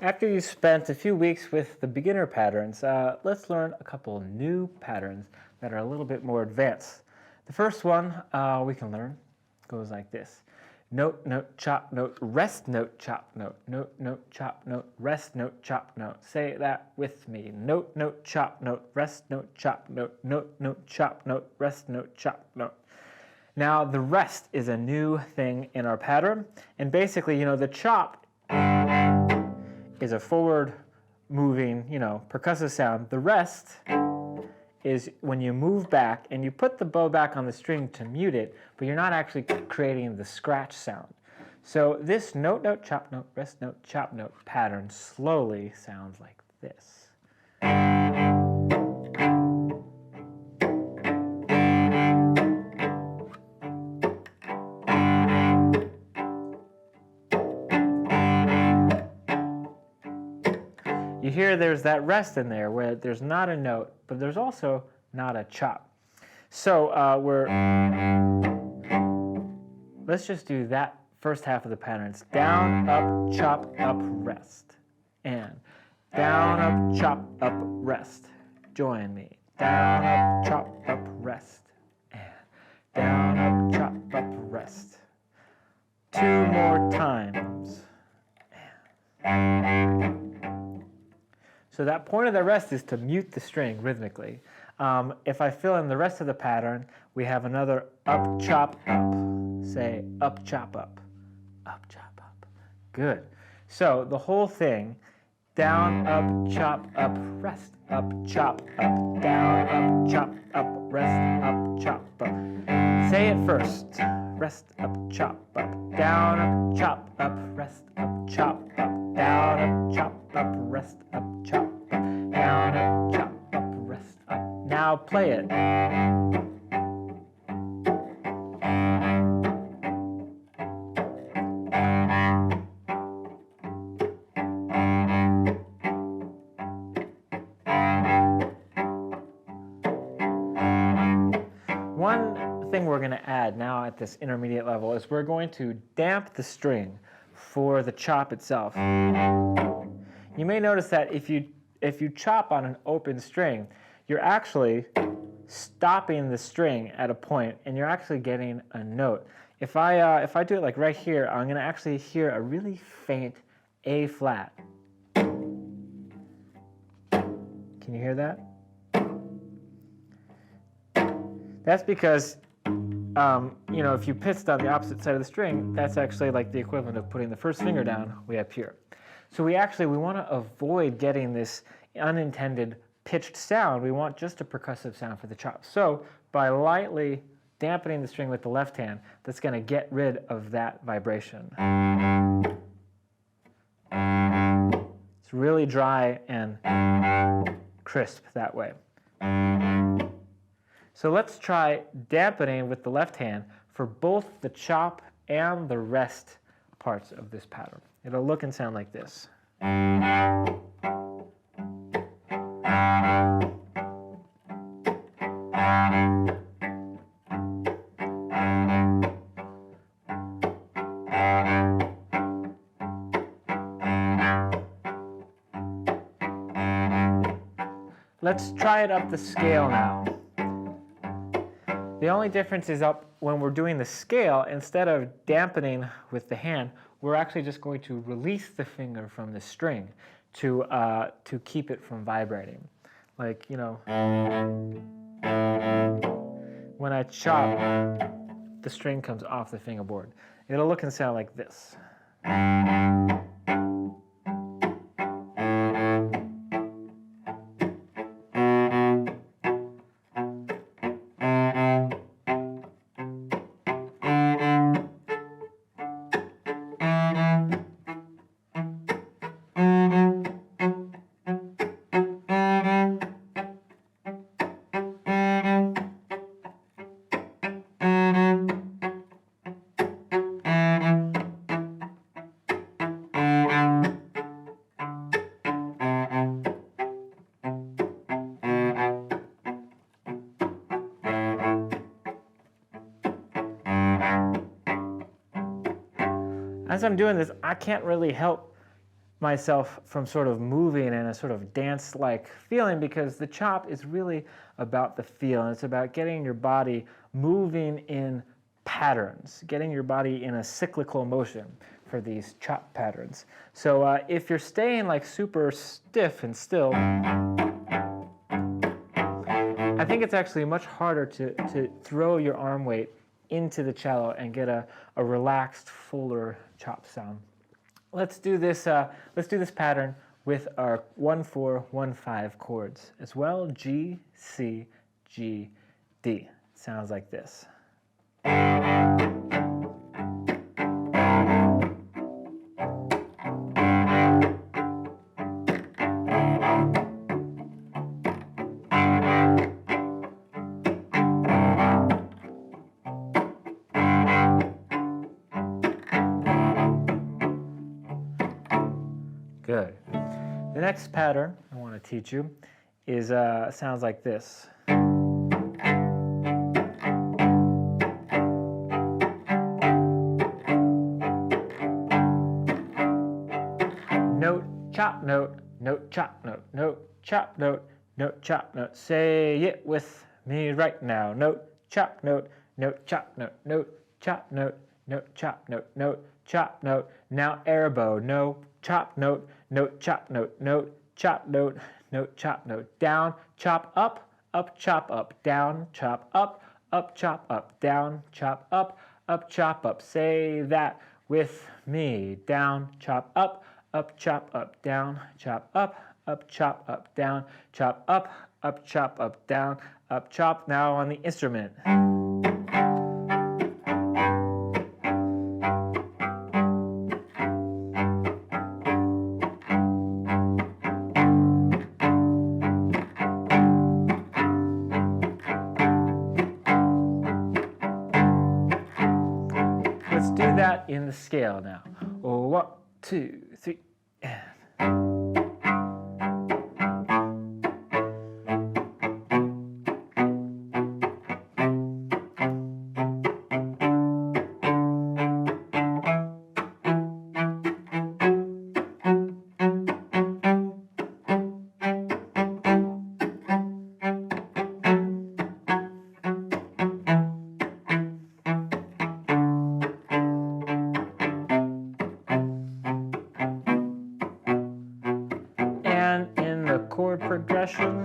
After you spent a few weeks with the beginner patterns, let's learn a couple new patterns that are a little bit more advanced. The first one we can learn goes like this. Note, note, chop, note, rest, note, chop, note, note, note, chop, note, rest, note, chop, note. Say that with me. Note, note, chop, note, rest, note, chop, note, note, note, chop, note, rest, note, chop, note. Now, the rest is a new thing in our pattern, and basically, the chop is a forward moving, percussive sound. The rest is when you move back and you put the bow back on the string to mute it, but you're not actually creating the scratch sound. So this note, note, chop, note, rest, note, chop, note pattern slowly sounds like this. You hear there's that rest in there where there's not a note, but there's also not a chop. So let's just do that first half of the pattern. It's down, up, chop, up, rest. And down, up, chop, up, rest. Join me. Down, up, chop, up, rest. And down, up, chop, up, rest. Two more times. So that point of the rest is to mute the string rhythmically. If I fill in the rest of the pattern, we have another up, chop, up. Say up, chop, up. Up, chop, up. Good. So the whole thing, down, up, chop, up, rest, up, chop, up, down, up, chop, up, rest, up, chop, up. Say it first. Rest, up, chop, up, down, up, chop, up, rest, up, chop, up, down, up, chop, up, rest, up, chop, up, down, up, chop, up, rest, up. Now play it. One thing we're going to add now at this intermediate level is we're going to damp the string for the chop itself. You may notice that if you chop on an open string, you're actually stopping the string at a point and you're actually getting a note. If I do it like right here, I'm going to actually hear a really faint A flat. Can you hear that? That's because if you pitched on the opposite side of the string, that's actually like the equivalent of putting the first finger down way up here. So we want to avoid getting this unintended pitched sound. We want just a percussive sound for the chop. So by lightly dampening the string with the left hand, that's going to get rid of that vibration. It's really dry and crisp that way. So let's try dampening with the left hand for both the chop and the rest parts of this pattern. It'll look and sound like this. Let's try it up the scale now. The only difference is up when we're doing the scale, instead of dampening with the hand, we're actually just going to release the finger from the string to keep it from vibrating. Like, when I chop, the string comes off the fingerboard. It'll look and sound like this. As I'm doing this, I can't really help myself from sort of moving in a sort of dance-like feeling, because the chop is really about the feel, and it's about getting your body moving in patterns, getting your body in a cyclical motion for these chop patterns. So if you're staying like super stiff and still, I think it's actually much harder to throw your arm weight into the cello and get a relaxed, fuller chop sound. Let's do this pattern with our 1-4-1-5 chords as well. G, C, G, D. Sounds like this. Good. The next pattern I want to teach you is sounds like this. Note, chop note, note, chop note, note, chop note, note, chop note. Say it with me right now. Note, chop note, note, chop note, note, chop note, note, chop note, note, chop note. Now air bow. No, chop note, note, chop note, note, chop note, note, chop note. Down, chop up, chop up, down, chop up, chop up, down, chop up, chop up. Say that with me. Down, chop up, chop up, down, chop up, chop up, down, chop up, chop up, down, chop. Now on the instrument. Let's do that in the scale now. 1, 2, 3, and. Chord progression.